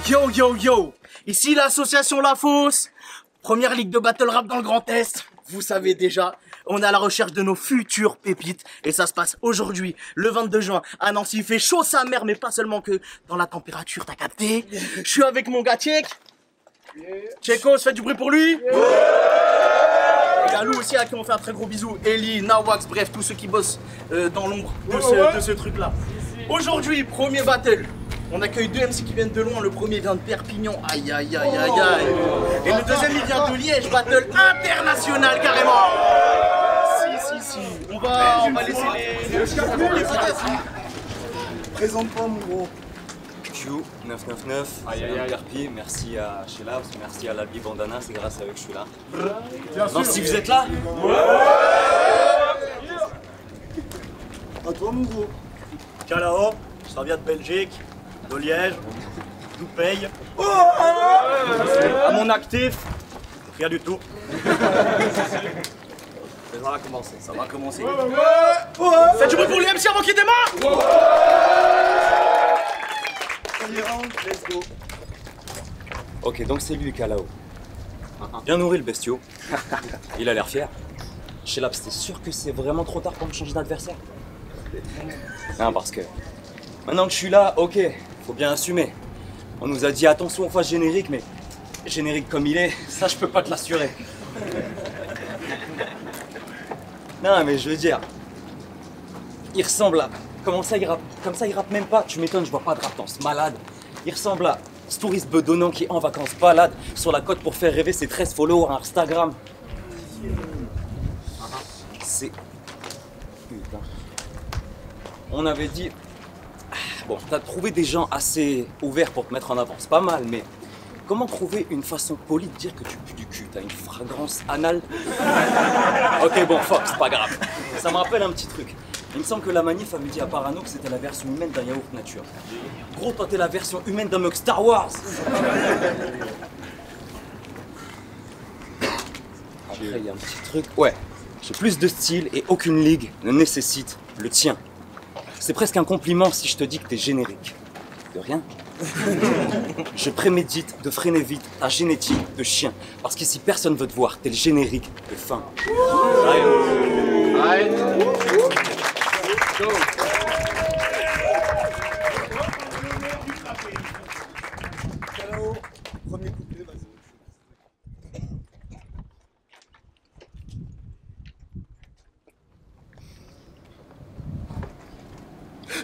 Yo yo yo, ici l'association La Fosse, première ligue de battle rap dans le Grand Est. Vous savez déjà, on est à la recherche de nos futures pépites et ça se passe aujourd'hui, le 22 juin, à Nancy. Il fait chaud sa mère, mais pas seulement que dans la température, t'as capté. Je suis avec mon gars Tchèque. Tchéco, faites du bruit pour lui. Il y a Lou aussi à qui on fait un très gros bisou. Ellie, Nawax, bref, tous ceux qui bossent dans l'ombre de ce truc-là. Aujourd'hui, premier battle. On accueille deux MC qui viennent de loin. Le premier vient de Perpignan. Aïe, aïe, aïe, aïe, aïe. Et le deuxième, il vient de Liège. Battle international, carrément. Si. On va laisser les Présente-toi, mon gros. Q 999, Perpi, merci à Sheila, merci à l'Albi Bandana, c'est grâce à eux que je suis là. Non, si vous êtes là. À toi, mon gros. Calao, ça vient de Belgique, de Liège, nous paye. À mon actif, rien du tout. Ça va commencer. Faites du bruit pour les MC avant qu'il démarre. Let's go. Ok, donc c'est lui, Calao. Bien nourri le bestiau. Il a l'air fier. Sheila, t'es sûr que c'est vraiment trop tard pour me changer d'adversaire? Non, parce que maintenant que je suis là, ok, faut bien assumer. On nous a dit attention, on fasse générique, mais générique comme il est, ça je peux pas te l'assurer. Non, mais je veux dire, il ressemble à... Comment ça il rappe? Comme ça il rappe même pas. Tu m'étonnes, je vois pas de rap dans ce malade. Il ressemble à ce touriste bedonnant qui est en vacances balade sur la côte pour faire rêver ses 13 followers à Instagram. C'est... Putain. On avait dit... Bon, t'as trouvé des gens assez ouverts pour te mettre en avant, c'est pas mal, mais... Comment trouver une façon polie de dire que tu pues du cul? T'as une fragrance anale? Ok, bon, fuck, c'est pas grave. Ça me rappelle un petit truc. Il me semble que la manif avait dit à Parano que c'était la version humaine d'un yaourt nature. Gros, toi t'es la version humaine d'un mug Star Wars. Après, il y a un petit truc. Ouais, j'ai plus de style et aucune ligue ne nécessite le tien. C'est presque un compliment si je te dis que t'es générique. De rien. Je prémédite de freiner vite ta génétique de chien. Parce qu'ici personne veut te voir, t'es le générique de fin. Calao, premier couplet, vas-y.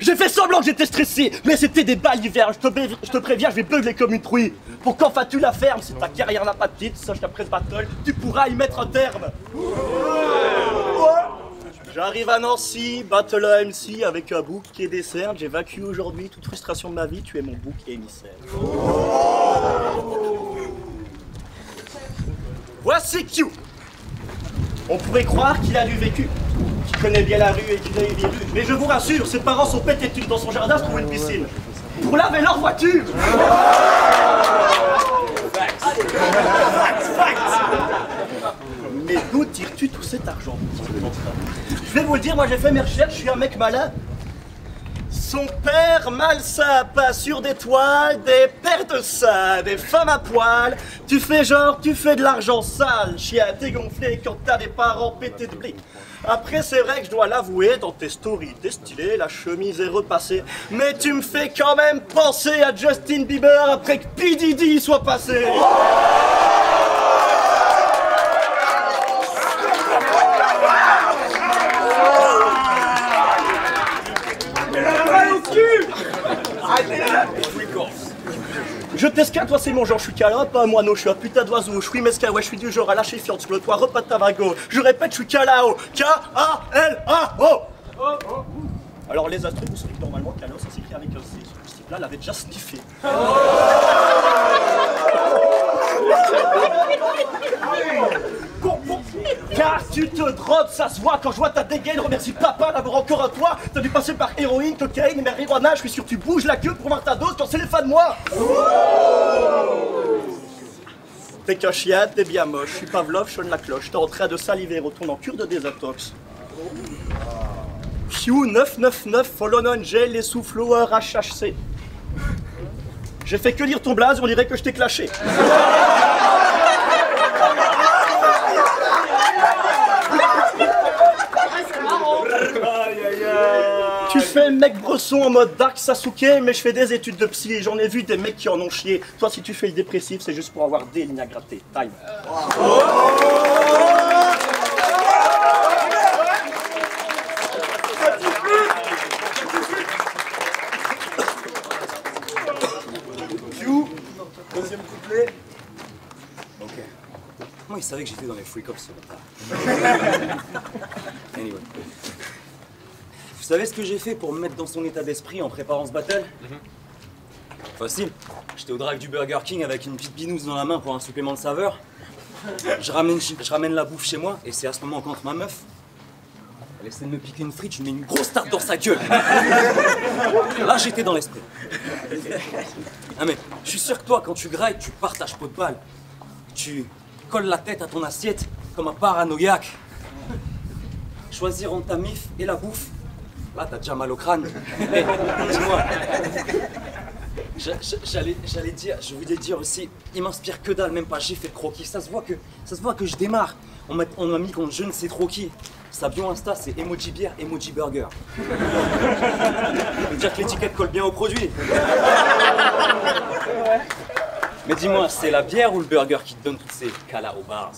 J'ai fait semblant que j'étais stressé, mais c'était des balles d'hiver. Je te préviens, je vais beugler comme une truie. Pour quand tu la fermes, si ta carrière n'a pas de titre, sache qu'après ce battle, tu pourras y mettre un terme. J'arrive à Nancy, battle MC avec un bouc qui est dessert. J'évacue aujourd'hui toute frustration de ma vie, tu es mon bouc émissaire. Voici Q. On pourrait croire qu'il a du vécu, qu'il connaît bien la rue et qu'il a eu des rues. Mais je vous rassure, ses parents sont pétés de thunes dans son jardin pour une piscine. Pour laver leur voiture. Mais d'où tires-tu tout cet argent? Je vais vous le dire, moi j'ai fait mes recherches, je suis un mec malin. Son père malsain passe sur des toiles, des paires de seins, des femmes à poil. Tu fais genre, tu fais de l'argent sale, chien, t'es gonflé quand t'as des parents pétés de blé. Après c'est vrai que je dois l'avouer, dans tes stories t'es stylé, la chemise est repassée. Mais tu me fais quand même penser à Justin Bieber après que P. Diddy soit passé. Je t'escale, toi c'est mon genre, je suis câlin, pas un moineau, je suis un putain d'oiseau, je suis mesquin, ouais je suis du genre à lâcher fiante sur le toit, repas de Tavago, je répète, je suis Calao, K-A-L-A-O. Alors les astreux, vous savez que normalement Calao ça s'écrit avec un C, ce type-là l'avait déjà sniffé. Car tu te drogues, ça se voit quand je vois ta dégaine. Remercie papa d'avoir encore un toit. T'as dû passer par héroïne, cocaïne, marijuana. Je suis sûr que tu bouges la queue pour voir ta dose quand c'est les fans de moi. T'es qu'un chien, t'es bien moche. Je suis Pavlov, sonne la cloche. T'es en train de saliver, retourne en cure de désintox. Q 999, follow non gel, les souffleurs HHC. J'ai fait que lire ton blaze, on dirait que je t'ai clashé. Tu fais le mec bresson en mode Dark Sasuke, mais je fais des études de psy et j'en ai vu des mecs qui en ont chié. Toi, si tu fais le dépressif, c'est juste pour avoir des lignes à gratter. Time. Deuxième couplet. Ok. Comment il savait que j'étais dans les freak off ce bâtard? Anyway. Vous savez ce que j'ai fait pour me mettre dans son état d'esprit en préparant ce battle? Facile. J'étais au drive du Burger King avec une petite binouse dans la main pour un supplément de saveur. Je ramène la bouffe chez moi et c'est à ce moment qu'entre ma meuf. Elle essaie de me piquer une frite, je mets une grosse tarte dans sa gueule. Là, j'étais dans l'esprit. Ah mais, je suis sûr que toi, quand tu grailles, tu partages pot de balle. Tu colles la tête à ton assiette comme un paranoïaque. Choisir entre ta mif et la bouffe, là, t'as déjà mal au crâne. Hey, dis-moi. Je voulais dire aussi, il m'inspire que dalle, même pas j'ai fait de croquis. Ça se voit que je démarre. On m'a mis contre je ne sais trop qui. Sa bio Insta, c'est emoji bière, emoji burger. Ça veut dire que l'étiquette colle bien au produit. Mais dis-moi, c'est la bière ou le burger qui te donne toutes ces calao bars?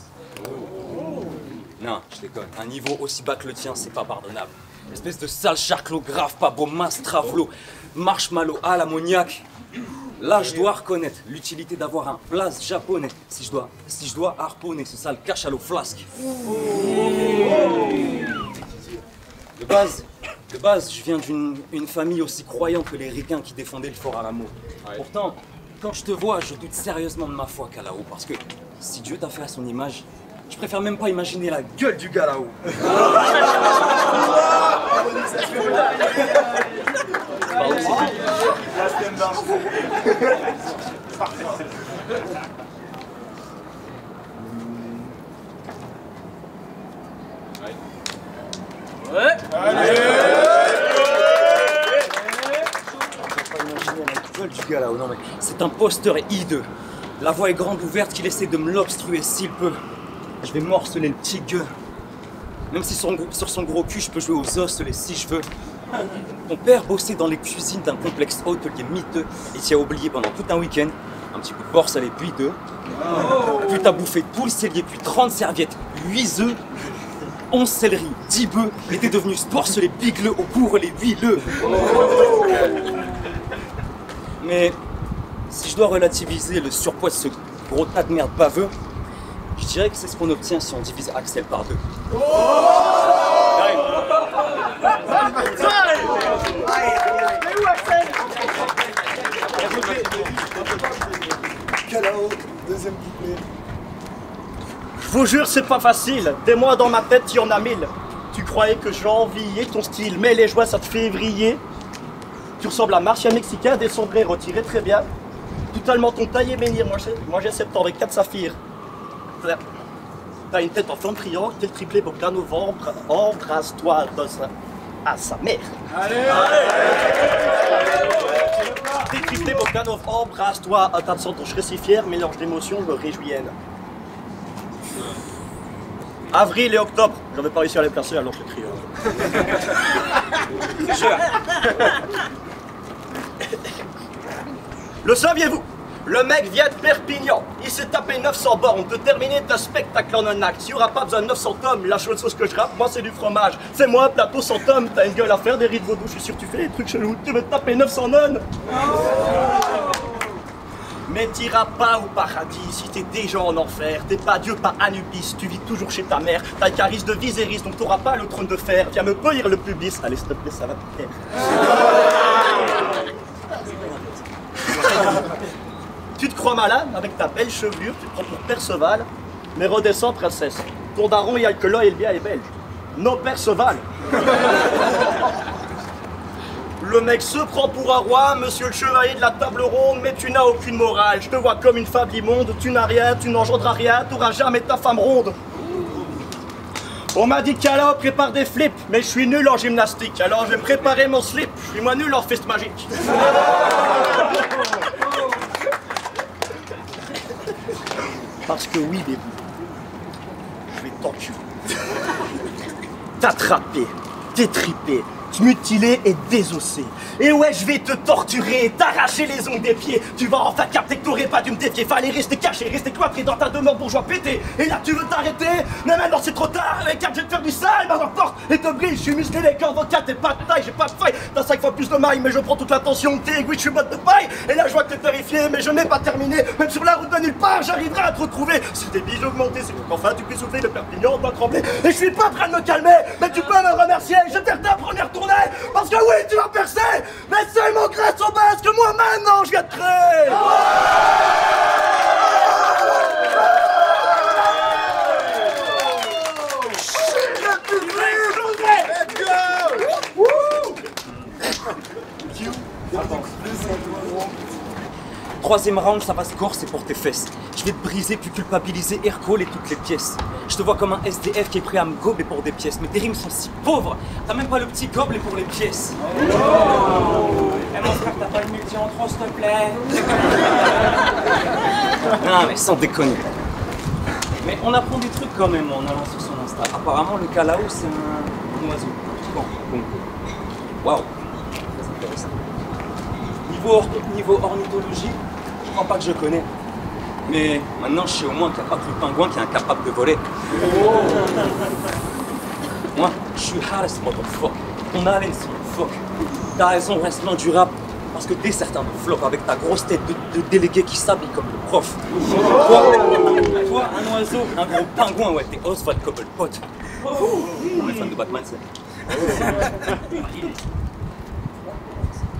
Non, je déconne. Un niveau aussi bas que le tien, c'est pas pardonnable. Espèce de sale charclo grave, pas beau, mince, travelo, marshmallow à l'ammoniaque. Là, je dois reconnaître l'utilité d'avoir un blaze japonais si je dois harponner ce sale cachalot flasque. De base, je viens d'une famille aussi croyante que les ricains qui défendaient le fort Alamo. Pourtant, quand je te vois, je doute sérieusement de ma foi, Kalao, parce que si Dieu t'a fait à son image, je préfère même pas imaginer la gueule du gars là-haut. Du gars là-haut, non mais c'est un posteur hideux. La voie est grande ouverte qu'il essaie de me l'obstruer s'il peut. Je vais morceler le petit gueux. Même si sur son gros cul, je peux jouer aux os si je veux. Ton père bossait dans les cuisines d'un complexe hôtelier miteux et t'y a oublié pendant tout un week-end. Un petit coup de porc salé, puis 2. Puis t'as bouffé tout le cellier, puis 30 serviettes, 8 œufs, 11 céleris, 10 bœufs, et t'es devenu sporcelé bigleux au bourrelet huileux. Mais si je dois relativiser le surpoids de ce gros tas de merde baveux, je dirais que c'est ce qu'on obtient si on divise Axel par 2. Kalao, deuxième couplet. Je vous jure, c'est pas facile. Des mois dans ma tête, il y en a 1000. Tu croyais que j'enviais ton style, mais les joies, ça te fait vriller. Tu ressembles à Martien Mexicain, des sombrés retirés très bien. Totalement ton taille et menhir. Moi j'ai 7 ans avec 4 saphirs. T'as une tête en forme de triangle, t'es le triplé Bogdanov, embrasse-toi à sa mère. T'es le triplé Bogdanov, embrasse-toi à ta de je serais si fier, mélange d'émotions, je me réjouis. Avril et octobre, j'avais pas réussi à les placer alors je crie. Le saviez-vous? Le mec vient de Perpignan, il s'est tapé 900 bornes, on peut terminer ta spectacle en un acte. S'il n'y aura pas besoin de 900 tomes, la seule sauce que je rappe, moi c'est du fromage. Fais-moi un plateau 100 tomes, t'as une gueule à faire, des rides vaudou, je suis sûr que tu fais des trucs chelous, tu veux te taper 900 nonnes. Mais t'iras pas au paradis si t'es déjà en enfer. T'es pas Dieu, pas Anubis, tu vis toujours chez ta mère. T'as le charisme de Viserys, donc t'auras pas le trône de fer. Viens me polir le pubis, allez s'il te plaît, ça va te plaire. Tu te crois malade avec ta belle chevelure, tu te prends pour Perceval. Mais redescends, princesse. Ton daron, il y a que l'œil et le bien est belge. Non, Perceval. Le mec se prend pour un roi, monsieur le chevalier de la table ronde, mais tu n'as aucune morale. Je te vois comme une fable immonde, tu n'as rien, tu n'engendras rien, t'auras jamais ta femme ronde. On m'a dit qu'alors prépare des flips, mais je suis nul en gymnastique, alors je vais préparer mon slip, je suis moins nul en feste magique. Parce que oui, bébé, je vais t'enculer. T'attraper, t'étriper, te mutiler et désosser. Et ouais, je vais te torturer, t'arracher les ongles des pieds. Tu vas enfin capter que t'aurais pas dû me défier. Fallait rester caché, rester cloîtré dans ta demeure bourgeois pété. Et là, tu veux t'arrêter? Mais maintenant, c'est trop tard. Regarde, je vais te faire du sale dans la porte et te brille. Je suis musclé, les corps vocales, t'es pas de taille, j'ai pas de faille. T'as 5 fois plus de maille, mais je prends toute l'attention. T'es égoïste, je suis mode de paille. Et là, je vois que t'es terrifié, mais je n'ai pas terminé. Même sur la route de nulle part, j'arriverai à te retrouver. Si tes bijoux augmentés, c'est pour qu'enfin tu puisses souffler, le Perpignan doit trembler. Et je suis pas prêt de me calmer, mais tu peux me remercier. Je t'ai ta première tournée, parce que oui, tu vas percer. Mais seulement grâce au base que moi maintenant je viens de créer. Troisième round, ça va score, c'est pour tes fesses. Je vais te briser, puis culpabiliser Hercule et toutes les pièces. Je te vois comme un SDF qui est prêt à me gober pour des pièces. Mais tes rimes sont si pauvres, t'as même pas le petit gobelet pour les pièces. Eh mon frère, t'as pas le multi en 3 s'il te plaît. Non mais sans déconner. Mais on apprend des trucs quand même en allant sur son Insta. Apparemment le calao c'est un oiseau. Bon, donc. Waouh, très intéressant. Niveau ornithologie, je crois pas que je connais. Mais maintenant je sais au moins qu'il n'y a pas plus de pingouin qui est incapable de voler. Moi, je suis Harris motherfucker. Ton haleine c'est une phoque. T'as raison, reste loin du rap. Parce que t'es certain de flop avec ta grosse tête de délégué qui s'habille comme le prof. Toi, un oiseau, un gros pingouin, ouais, t'es Oswald Cobblepot. On est fan de Batman, c'est.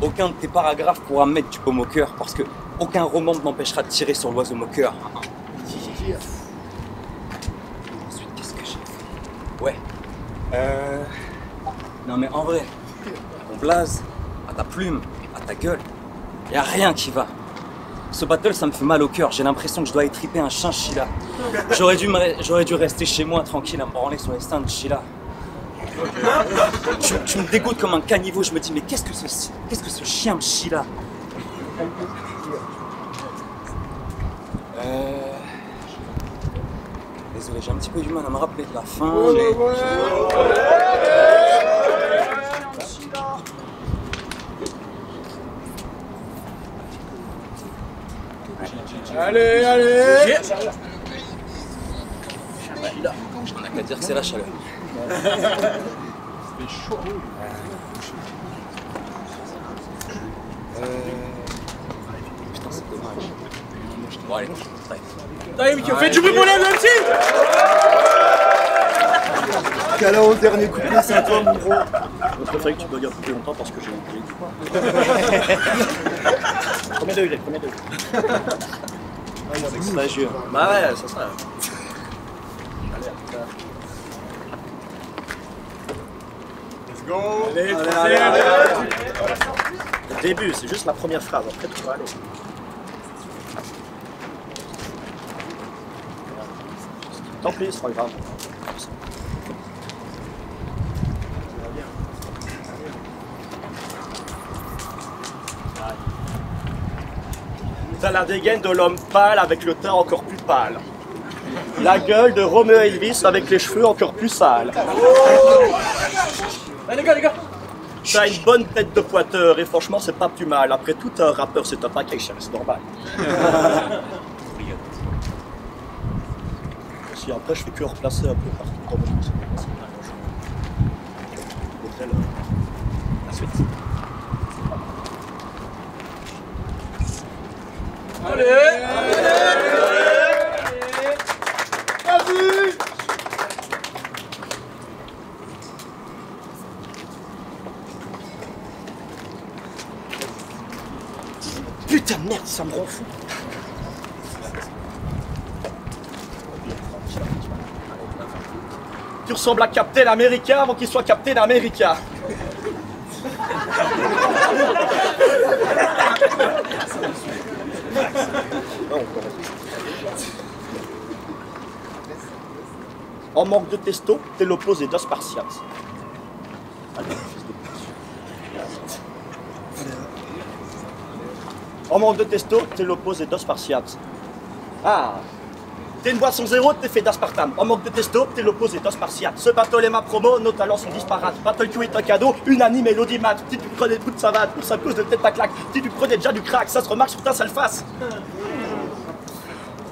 Aucun de tes paragraphes pourra mettre du baume au cœur, parce que aucun roman ne m'empêchera de tirer sur l'oiseau moqueur. Ensuite, qu'est-ce que j'ai fait? Ouais. Non mais en vrai, ton blaze, à ta plume, à ta gueule, y a rien qui va. Ce battle, ça me fait mal au cœur, j'ai l'impression que je dois étriper un chinchilla. J'aurais dû rester chez moi tranquille à me branler sur les seins de Sheila. Tu me dégoûtes comme un caniveau, je me dis mais qu'est-ce que ce chien me chie là? Désolé, j'ai un petit peu du mal à me rappeler de la fin, mais... Allez, allez. On n'a qu'à dire que c'est la chaleur. Putain, c'est dommage. Bon, allez, Allez, qui fait du bruit pour les MC. Calao, dernier couplet, c'est à toi, mon gros. Je préfère que tu bugues un peu plus longtemps parce que j'ai Premier degré, premier degré. Bah ouais, c'est ça. Let's go. Allez. Le début, c'est juste la première phrase, après tu vas aller. Tant pis, c'est pas grave. T'as la dégaine de l'homme pâle avec le teint encore plus pâle. La gueule de Romeo Elvis avec les cheveux encore plus sales. Allez les gars. T'as une bonne tête de pointeur et franchement c'est pas plus mal. Après tout un rappeur c'est un vacation, c'est normal. Si après je fais que replacer un peu partout dans mon musique. La suite. Vas-y. Putain de merde, ça me rend fou. Tu ressembles à Captain America avant qu'il soit Captain America. En manque de testo, t'es l'opposé d'os Spartiates. En manque de testo, t'es l'opposé d'os Spartiates. Ah, T'es une boisson zéro, t'es fait d'aspartame. En manque de testo, t'es l'opposé d'os martial. Ce battle est ma promo, nos talents sont disparates. Battle Q est un cadeau, unanime et l'audimat. Si tu prenais de de savate, pour sa cause de tête à claque. Si tu prenais déjà du crack, ça se remarque sur ta sale face.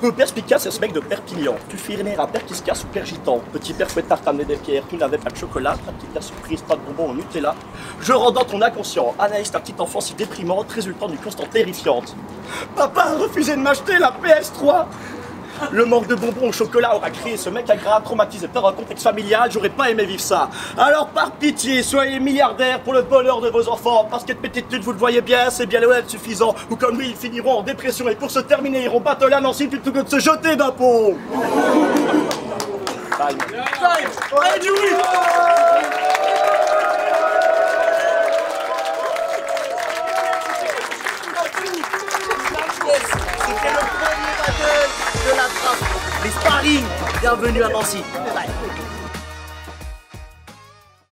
Peu perspicace est ce mec de Perpignan. Tu finir à père qui se casse ou père gitan. Petit père fouet tarte amené des pierres, tu n'avais pas de chocolat, ta petite mère surprise, pas de bonbons au Nutella. Je rends dans ton inconscient. Anaïs, ta petite enfance si déprimante, résultant d'une constante terrifiante. Papa a refusé de m'acheter la PS3. Le manque de bonbons au chocolat aura créé ce mec agréable, traumatisé par un contexte familial, j'aurais pas aimé vivre ça. Alors par pitié, soyez milliardaires pour le bonheur de vos enfants, parce qu'être petite, vous le voyez bien, c'est bien le web suffisant. Ou comme lui, ils finiront en dépression et pour se terminer, ils iront battre à Nancy plutôt que de se jeter d'un pont. Time. Allez, du oui. C'était le premier battle de la trappe. Les sparring. Bienvenue à Nancy. Bye.